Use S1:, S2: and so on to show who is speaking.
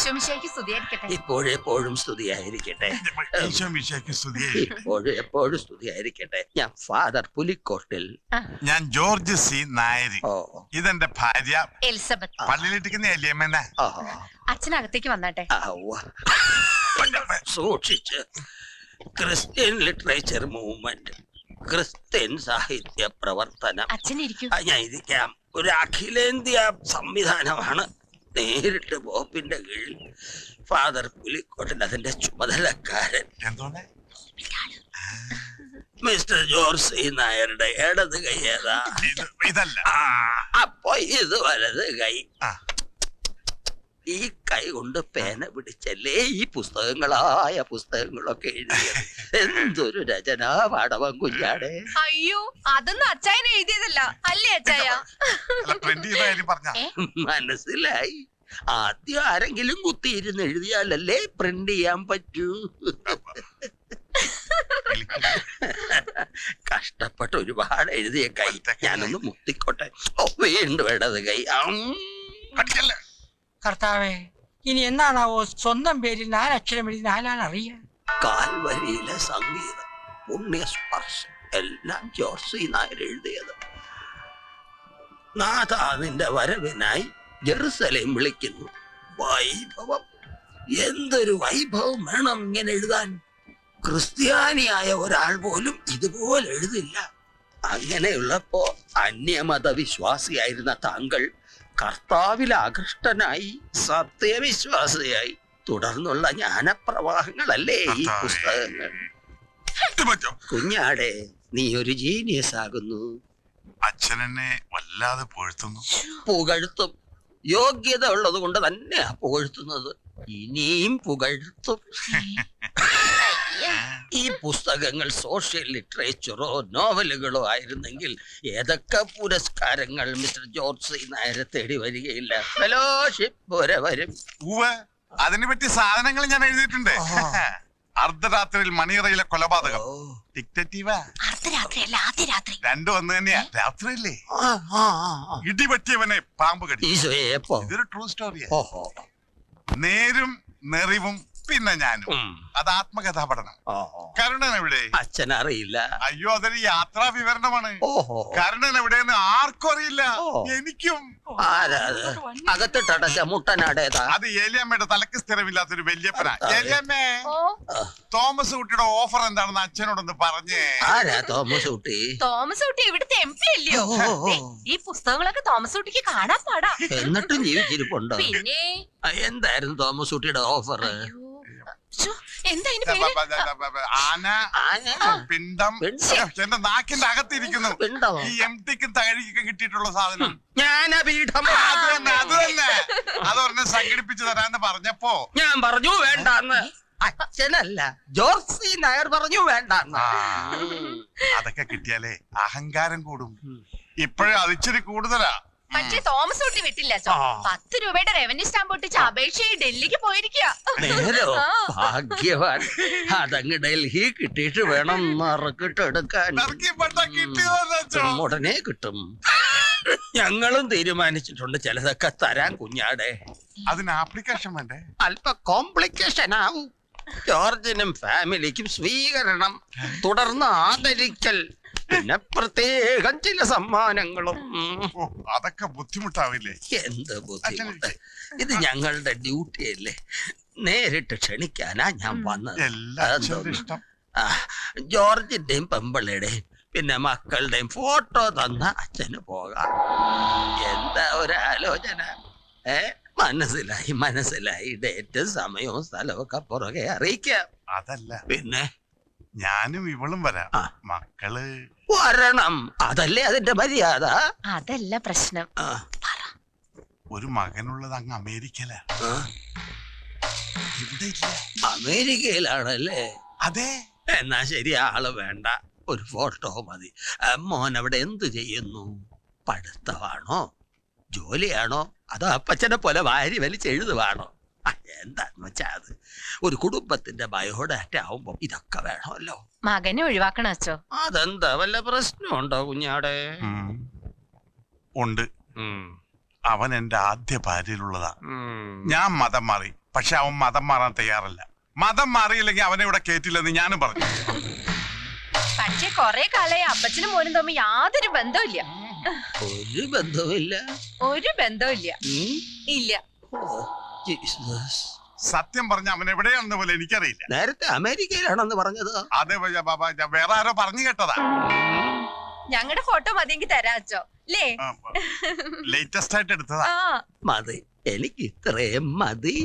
S1: ഈശോമിശിഹായ്ക്ക് സ്തുതിയായിരിക്കട്ടെ.
S2: ഇപ്പോഴെപ്പോഴും സ്തുതിയായിരിക്കട്ടെ. എപ്പോഴും സ്തുതിയായിരിക്കട്ടെ. ഞാൻ ഫാദർ പുലിക്കോട്ടിൽ.
S3: ഞാൻ ജോർജ് സി നായർ. ഇതെന്റെ ഭാര്യ
S1: എലിസബത്ത്.
S3: പള്ളിയിലിട്ടിരിക്കുന്ന എലിയമ്മന.
S1: അച്ഛനകത്തേക്ക് വന്നാട്ടെ.
S2: സൂക്ഷിച്ച്. ക്രിസ്ത്യൻ ലിറ്ററേച്ചർ മൂവ്മെന്റ്, ക്രിസ്ത്യൻ സാഹിത്യ പ്രവർത്തനം.
S1: അച്ഛനിരിക്കും.
S2: ഞാൻ ഇരിക്കാം. ഒരു അഖിലേന്ത്യാ സംവിധാനമാണ്. നേരിട്ട് ബോപ്പിന്റെ കീഴിൽ ഫാദർ പുലിക്കോട്ടിൽ അതിന്റെ ചുമതലക്കാരൻ. മിസ്റ്റർ ജോർജ് സി നായരുടെ ഇടത് കൈ ഏതാ?
S3: ഇതല്ല.
S2: അപ്പൊ ഇത് വലത് കൈ. ഈ കൈ കൊണ്ട് പേന പിടിച്ചല്ലേ ഈ പുസ്തകങ്ങളൊക്കെ എഴുതിയത്. എന്തൊരു രചനാ പാടവം കുഞ്ഞാടെ.
S1: അയ്യോ, അതൊന്നും അച്ചായനെ എഴുതിയതല്ല അല്ലേ അച്ചായ?
S2: മനസ്സിലായി. ആദ്യം ആരെങ്കിലും കുത്തിയിരുന്ന് എഴുതിയാലല്ലേ പ്രിന്റ് ചെയ്യാൻ പറ്റൂ. കഷ്ടപ്പെട്ട് ഒരുപാട് എഴുതിയ കൈ. ഞാനൊന്ന് മുത്തിക്കോട്ടെ. വീണ്ടും ഇടത് കൈ.
S4: കർത്താവേ, ഇനി എന്നാണാവോ സ്വന്തം പേരിൽ 4 അക്ഷരം എഴുതി 4 ആൾ അറിയാൻ?
S2: കാൽവരിയിലെ സംഗീതം, പുണ്യസ്പർശം എല്ലാം ജോർജ് സി നായർ എഴുതിയത്. നാഥ നിന്റെ വരവിനായി ജെറുസലേം വിളിക്കുന്നു. വൈഭവം, എന്തൊരു വൈഭവം വേണം ഇങ്ങനെ എഴുതാൻ. ക്രിസ്ത്യാനിയായ ഒരാൾ പോലും ഇതുപോലെ എഴുതില്ല. അങ്ങനെയുള്ളപ്പോ അന്യമത വിശ്വാസിയായിരുന്ന താങ്കൾ കർത്താവിൽ ആകൃഷ്ടനായി സത്യവിശ്വാസിയായി. തുടർന്നുള്ള ജ്ഞാനപ്രവാഹങ്ങളല്ലേ ഈ പുസ്തകങ്ങൾ. കുഞ്ഞാടെ, നീ ഒരു ജീനിയസ് ആകുന്നു.
S3: അച്ഛനെന്നെ വല്ലാതെ
S2: പുകഴ്ത്തും. യോഗ്യത ഉള്ളത് കൊണ്ട് തന്നെയാ പുകഴ്ത്തുന്നത്. ഇനിയും പുകഴ്ത്തും. ഈ പുസ്തകങ്ങൾ സോഷ്യൽ ലിറ്ററേച്ചറോ നോവലുകളോ ആയിരുന്നെങ്കിൽ ഏതൊക്കെ പുരസ്കാരങ്ങൾ മിസ്റ്റർ ജോർജ് സി നായരെ തേടി വരികയില്ല. ഫെലോഷിപ്പ് വരെ വരും.
S3: അതിനെ പറ്റി സാധനങ്ങൾ ഞാൻ എഴുതിയിട്ടുണ്ട്. അർദ്ധരാത്രിയിൽ മണിയറയിലെ കൊലപാതകം. രണ്ടും ഒന്ന് തന്നെയാ. രാത്രിയല്ലേ? ഇടിപറ്റിയവനെ പാമ്പ് കടി. ഇതൊരു ട്രൂ സ്റ്റോറിയാ. നേരും നെറിവും പിന്നെ ഞാനും. അത് ആത്മകഥാ പഠനം. കരുണൻ എവിടെ?
S2: അച്ഛൻ അറിയില്ല.
S3: അയ്യോ, അതൊരു യാത്രാ വിവരണമാണ്. കരുണൻ എവിടെയെന്ന് ആർക്കും അറിയില്ല. എനിക്കും.
S2: അകത്തിട്ടടച്ച മുട്ടനാടേതാ?
S3: അത് ഏലിയമ്മയുടെ തലക്ക് സ്ഥിരമില്ലാത്തൊരു വല്യപ്പന. ഏലിയമ്മേ, തോമസ് കുട്ടിയുടെ ഓഫർ എന്താണെന്ന് അച്ഛനോടൊന്ന് പറഞ്ഞേ.
S2: ആരാ തോമസ് കുട്ടി?
S1: തോമസ് കുട്ടി ഇവിടുത്തെ MP അല്ലയോ? ഈ പുസ്തകങ്ങളൊക്കെ തോമസ് കുട്ടിക്ക് കാണാൻ പാടാ.
S2: എന്നിട്ടും ജീവിച്ചിരിപ്പുണ്ടോ?
S1: പിന്നെ
S2: എന്തായിരുന്നു തോമസ് കുട്ടിയുടെ ഓഫർ?
S3: ആന, പിണ്ടം. എന്റെ നാക്കിന്റെ അകത്തിരിക്കുന്നു. ഈ എംടിക്കും തകഴിക്കും കിട്ടിയിട്ടുള്ള സാധനം.
S2: അത്
S3: തന്നെ. അതൊരെണ്ണം സംഘടിപ്പിച്ചു തരാന്ന് പറഞ്ഞപ്പോ
S2: ഞാൻ പറഞ്ഞു വേണ്ടാന്ന്. അച്ഛനല്ല, ജോർജ് സി നായർ പറഞ്ഞു വേണ്ടാന്ന്.
S3: അതൊക്കെ കിട്ടിയാലേ അഹങ്കാരം കൂടും. ഇപ്പോഴും അതിച്ചിരി കൂടുതലാ.
S1: പക്ഷേ തോമസ് കുട്ടി വിട്ടില്ല. 10 രൂപയുടെ റവന്യൂ സ്റ്റാമ്പ് ഒട്ടിച്ച് അപേക്ഷയായി ഡൽഹിക്ക് പോയിരിക്കുക.
S2: നേരോ? ഭാഗ്യവാൻ. അതങ്ങ് ഡൽഹി കിട്ടിയിട്ട് വേണം നറുക്കിട്ടെടുക്കാൻ. ഉടനെ കിട്ടും. ഞങ്ങളും തീരുമാനിച്ചിട്ടുണ്ട് ചിലതൊക്കെ തരാൻ കുഞ്ഞാടെ.
S3: അതിന് ആപ്ലിക്കേഷൻ വേണ്ടേ?
S2: അല്പ കോംപ്ലിക്കേഷൻ ആവും. ജോർജിനും ഫാമിലിക്കും സ്വീകരണം, തുടർന്ന് ആദരിക്കൽ, പിന്നെ പ്രത്യേകം ചില സമ്മാനങ്ങളും.
S3: അതൊക്കെ ബുദ്ധിമുട്ടാവില്ലേ?
S2: എന്ത് ബുദ്ധിമുട്ട്? ഇത് ഞങ്ങളുടെ ഡ്യൂട്ടി അല്ലേ. നേരിട്ട് ക്ഷണിക്കാനാ ഞാൻ വന്നത്. ജോർജിന്റെയും പെമ്പിളയുടെയും പിന്നെ മക്കളുടെയും ഫോട്ടോ തന്ന അച്ഛന് പോകാം. എന്താ ഒരാലോചന? മനസ്സിലായി. ഡേറ്റും സമയവും സ്ഥലവും ഒക്കെ പുറകെ അറിയിക്കാം.
S3: അതല്ല,
S2: പിന്നെ
S3: ഞാനും ഇവളും വരാം. മക്കള്
S2: വരണം. അതല്ലേ അതിന്റെ മര്യാദ.
S1: അതല്ല പ്രശ്നം.
S3: ഒരു മകനുള്ളത് അങ്ങ് അമേരിക്കയിലാ. ഇവിടെ ഇല്ല.
S2: അമേരിക്കയിലാണല്ലേ?
S3: അതെ.
S2: എന്നാ ശരി, ആള് വേണ്ട. ഒരു ഫോട്ടോ മതി. മോൻ അവിടെ എന്ത് ചെയ്യുന്നു? പഠിത്തമാണോ, ജോലിയാണോ, അതോ അപ്പച്ചനെ പോലെ വാരി വലിച്ചെഴുതുവാണോ? എന്താന്ന് വെച്ചാ അത് ഒരു കുടുംബത്തിന്റെ ബയോഡാറ്റ ആവുമ്പോ ഇതൊക്കെ വേണമല്ലോ.
S1: മകനെ ഒഴിവാക്കണം അച്ഛോ.
S2: അതെന്താ, വല്ല പ്രശ്നമുണ്ടോ കുഞ്ഞാടെ?
S3: ഉണ്ട്. അവൻ എന്റെ ആദ്യ ഭാര്യയിലുള്ളതാ. ഞാൻ മതം മാറി പക്ഷെ അവൻ മതം മാറാൻ തയ്യാറല്ല. മതം മാറിയില്ലെങ്കിൽ അവനെ ഇവിടെ കേറ്റില്ലെന്ന് ഞാനും പറഞ്ഞു.
S1: പക്ഷെ കൊറേ കാലായി അപ്പച്ചനും മോനും തമ്മിൽ യാതൊരു ബന്ധവുമില്ല.
S2: ഒരു ബന്ധവുമില്ല.
S1: ഒരു ബന്ധവുമില്ല. ഇല്ല.
S3: സത്യം പറഞ്ഞ അവൻ എവിടെയാണെന്ന് പോലെ എനിക്കറിയില്ല.
S2: നേരത്തെ അമേരിക്കയിലാണെന്ന് പറഞ്ഞത്.
S3: അതെ വേറെ ആരോ പറഞ്ഞു കേട്ടതാ.
S1: ഞങ്ങളുടെ ഫോട്ടോ മതിയെങ്കിൽ തരാച്ചോ അല്ലേ?
S3: ലേറ്റസ്റ്റ് ആയിട്ട് എടുത്തതാ.
S2: മതി, എനിക്ക് ഇത്രയും മതി.